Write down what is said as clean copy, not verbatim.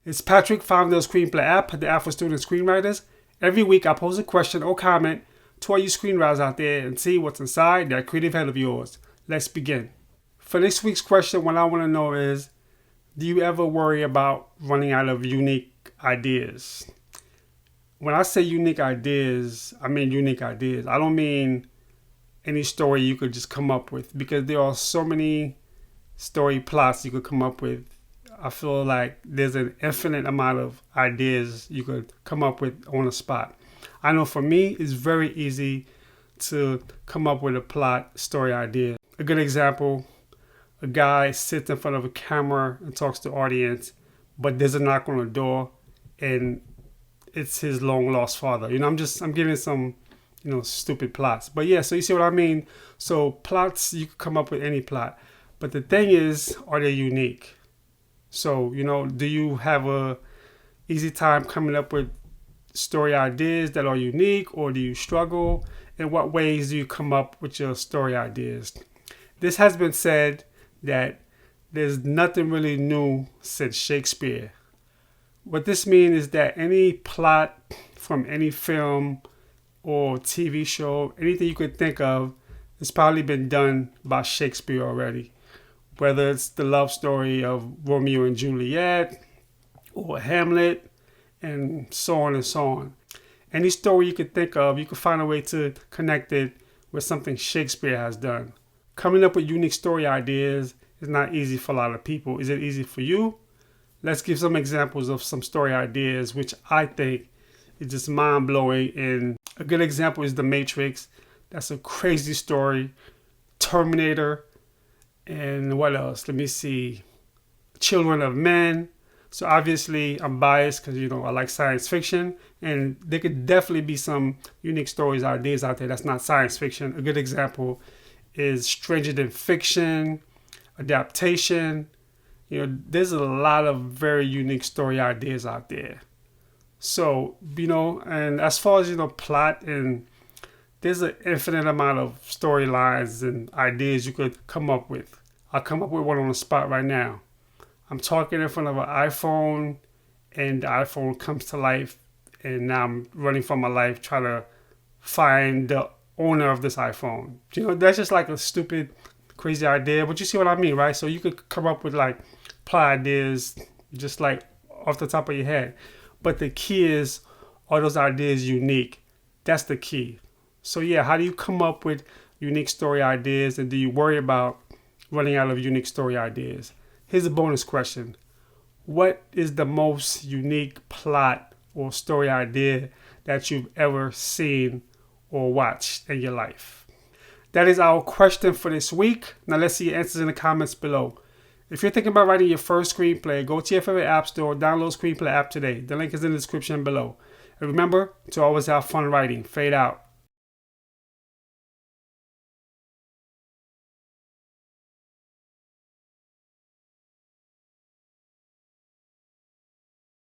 It's Patrick, founder of Screenplay app, the app for student screenwriters. Every week I pose a question or comment to all you screenwriters out there and see what's inside that creative head of yours. Let's begin. For this week's question, what I want to know is, do you ever worry about running out of unique ideas? When I say unique ideas, I mean unique ideas. I don't mean any story you could just come up with, because there are so many story plots you could come up with. I feel like there's an infinite amount of ideas you could come up with on the spot. I know for me, it's very easy to come up with a plot story idea. A good example, a guy sits in front of a camera and talks to the audience, but there's a knock on the door and it's his long lost father. I'm giving some, stupid plots. But yeah, so you see what I mean? So plots, you can come up with any plot. But the thing is, are they unique? So, do you have a easy time coming up with story ideas that are unique, or do you struggle? In what ways do you come up with your story ideas? This has been said that there's nothing really new since Shakespeare. What this means is that any plot from any film or TV show, anything you could think of, has probably been done by Shakespeare already. Whether it's the love story of Romeo and Juliet or Hamlet and so on and so on. Any story you could think of, you could find a way to connect it with something Shakespeare has done. Coming up with unique story ideas is not easy for a lot of people. Is it easy for you? Let's give some examples of some story ideas which I think is just mind-blowing. And a good example is The Matrix. That's a crazy story. Terminator. And what else? Let me see. Children of Men. So obviously I'm biased because, I like science fiction. And there could definitely be some unique stories, ideas out there that's not science fiction. A good example is Stranger Than Fiction, adaptation. There's a lot of very unique story ideas out there. So, and as far as, plot, and there's an infinite amount of storylines and ideas you could come up with. I'll come up with one on the spot right now. I'm talking in front of an iPhone, and the iPhone comes to life, and now I'm running for my life trying to find the owner of this iPhone. That's just like a stupid, crazy idea, but you see what I mean, right? So you could come up with like plot ideas just like off the top of your head. But the key is, are those ideas unique? That's the key. So yeah, how do you come up with unique story ideas, and do you worry about running out of unique story ideas? Here's a bonus question. What is the most unique plot or story idea that you've ever seen or watched in your life? That is our question for this week. Now let's see your answers in the comments below. If you're thinking about writing your first screenplay, go to your favorite app store, download Screenplay app today. The link is in the description below. And remember to always have fun writing. Fade out.